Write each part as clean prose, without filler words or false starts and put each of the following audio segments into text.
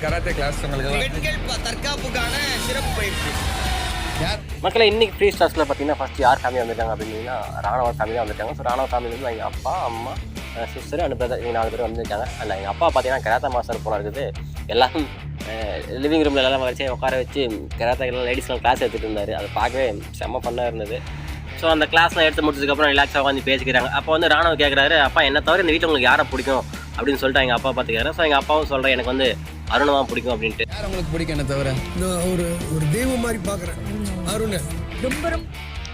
Karate class உங்களுக்கு பெண்கள் தற்காப்புக்கான சிறப்பு பயிற்சி. மக்களை இன்னைக்கு ஃப்ரீ ஸ்டார்ஸில் பார்த்தீங்கன்னா ஃபஸ்ட் யார் ஃபேமிலி வந்துட்டாங்க அப்படின்னா ராணுவ ஃபேமிலி தான் வந்துட்டாங்க. ஸோ ராணுவ ஃபேமிலியிலேருந்து எங்கள் அப்பா அம்மா சிஸ்டர் அண்ட் பிரதர் இவங்க 4 பேர் வந்துட்டாங்க. அண்ட் எங்கள் அப்பா பார்த்தீங்கன்னா கராத்தே மாஸ்டர் போல இருக்குது. எல்லாரும் லிவிங் ரூமில் எல்லாம் வச்சு உட்கார வச்சு கராத்தேக்கெல்லாம் லேடிஸ்லாம் கிளாஸ் எடுத்துகிட்டு இருந்தார். அதை பார்க்கவே செம்ம ஃபன்னாக இருந்தது. ஸோ அந்த கிளாஸ்லாம் எடுத்து முடிச்சதுக்கப்புறம் ரிலாக்ஸாக உட்காந்து பேசிக்கிறாங்க. அப்போ வந்து ராணுவ கேட்குறாரு, அப்பா என்ன தவிர இந்த வீட்டில் உங்களுக்கு யாரை பிடிக்கும் அப்படின்னு சொல்லிட்டு எங்கள் அப்பா பார்த்துக்கிறாரு. ஸோ எங்கள் அப்பாவும் சொல்கிறேன் எனக்கு வந்து அருணை தான் பிடிக்கும் அப்படின்ட்டு. யார் உங்களுக்கு பிடிக்கும் என்ன தவிர? நான் ஒரு தெய்வம் மாதிரி பார்க்குறேன் அருணை.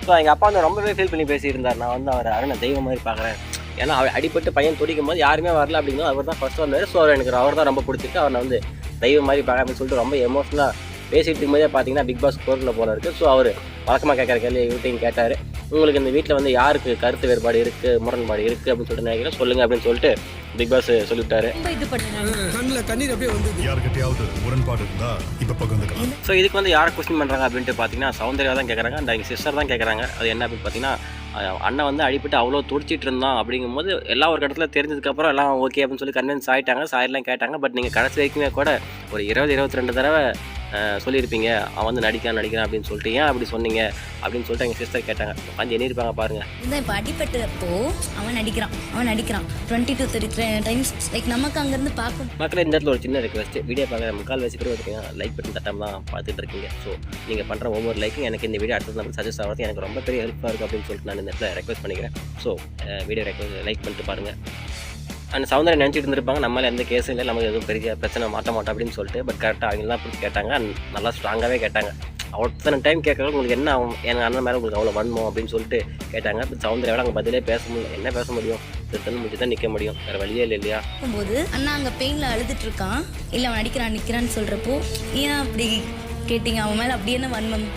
ஸோ எங்கள் அப்பா வந்து ரொம்பவே ஃபீல் பண்ணி பேசியிருந்தார். நான் வந்து அவர் அருணை தெய்வம் மாதிரி பார்க்குறேன். ஏன்னா அவர் அடிப்பட்டு பையன் துடிக்கும் போது யாருமே வரல அப்படிங்கும் அவர் தான் ஃபஸ்ட்டு வந்தார். ஸோ எனக்கு அவர் தான் ரொம்ப பிடிச்சிருக்கு. அவர் வந்து தெய்வம் மாதிரி பார்க்க அப்படின்னு சொல்லிட்டு ரொம்ப எமோஷனலாக பேசிகிட்டு இருக்கும்போதே பார்த்தீங்கன்னா பிக் பாஸ் கோர்ட்டில் போல இருக்குது. ஸோ அவர் வழக்கமாக கேட்குற கேள்வி இவர்கிட்டையும் கேட்டார், உங்களுக்கு இந்த வீட்டில் வந்து யாருக்கு கருத்து வேறுபாடு இருக்குது முரண்பாடு இருக்குது அப்படின்னு சொல்லிட்டு நினைக்கிறேன் சொல்லுங்கள் அப்படின்னு சொல்லிட்டு பிக் பாஸ் சொல்லிவிட்டாரு. கண்ணில் கண்ணீர் அப்படியே வந்து யாருக்கிட்டையாவது முரண்பாடு இருந்தா இப்போ பகிர்ந்துக்கலாம். ஸோ இதுக்கு வந்து யாரை கொஸ்டின் பண்ணுறாங்க அப்படின்ட்டு பார்த்தீங்கன்னா சௌந்தர்யா தான் கேட்குறாங்க. அந்த எங்கள் சிஸ்டர் தான் கேட்குறாங்க. அது என்ன அப்படின்னு பார்த்தீங்கன்னா அண்ணன் வந்து அடிப்பட்டு அவ்வளோ துடிச்சிட்டு இருந்தான் அப்படிங்கும்போது எல்லா ஒரு இடத்துல தெரிஞ்சதுக்கப்புறம் எல்லாம் ஓகே அப்படின்னு சொல்லி கன்வின்ஸ் ஆகிட்டாங்க. சாயெல்லாம் கேட்டாங்க. பட் நீங்கள் கடைசி வரைக்குமே கூட ஒரு 20-22 தடவை சொல்லியிருப்பீங்க அவன் வந்து நடிக்கிறான் அப்படின்னு சொல்லிட்டு ஏன் அப்படி சொன்னீங்க அப்படின்னு சொல்லிட்டு எங்கள் சிஸ்டர் கேட்டாங்க. உட்காந்து எண்ணிருப்பாங்க பாருங்கள். இப்போ அடிப்பட்டப்போ அவன் நடிக்கிறான் 20-33 டைம்ஸ். லைக் நமக்கு அங்கேருந்து பார்க்கும் மக்கள் இந்த இடத்துல ஒரு சின்ன ரெக்வெஸ்ட், வீடியோ பார்க்குற முக்கால் வயசு பேர் இருக்கீங்க லைக் பட்டன் தட்டாமல் தான் பார்த்துட்டு இருக்கீங்க. ஸோ நீங்கள் பண்ணுற ஒவ்வொரு லைக்கும் எனக்கு இந்த வீடியோ அடுத்தது நம்ம சஜஸ்ட் ஆகிறது எனக்கு ரொம்ப பெரிய ஹெல்ப்ஃபுல்லாக இருக்குது அப்படின்னு சொல்லிட்டு நான் இந்த இடத்துல ரெக்வெஸ்ட் பண்ணிக்கிறேன். ஸோ வீடியோ லைக் பண்ணிட்டு பாருங்கள். அந்த சௌந்தர்யா நினச்சிட்டு இருந்திருப்பாங்க நம்மளால் எந்த கேஸும் இல்லை, நமக்கு எதுவும் பெரிய பிரச்சனை மாட்ட மாட்டோம் அப்படின்னு சொல்லிட்டு. பட் கரெக்டாக அவங்க தான் பிடிச்சி கேட்டாங்க. நல்லா ஸ்ட்ராங்காகவே கேட்டாங்க. அத்தனை டைம் கேட்கறது உங்களுக்கு என்ன ஆகும், எங்கள் அண்ணன் மேலே உங்களுக்கு அவ்வளோ வன்மோ அப்படின்னு சொல்லிட்டு கேட்டாங்க. பட் சௌந்தர்யாவோட அங்கே பதிலே பேச முடியல. என்ன பேச முடியும், திருத்தன்னு முடிச்சு தான் நிற்க முடியும், வேறு வழியே இல்லை இல்லையா? போது அண்ணா அங்கே பெயினில் அழுதுட்டு இருக்கான், இல்லை அவன் நிற்கிறான்னு சொல்கிறப்போ ஏன் அப்படி கேட்டிங்க, அவன் மேலே அப்படி என்ன வன்மம்?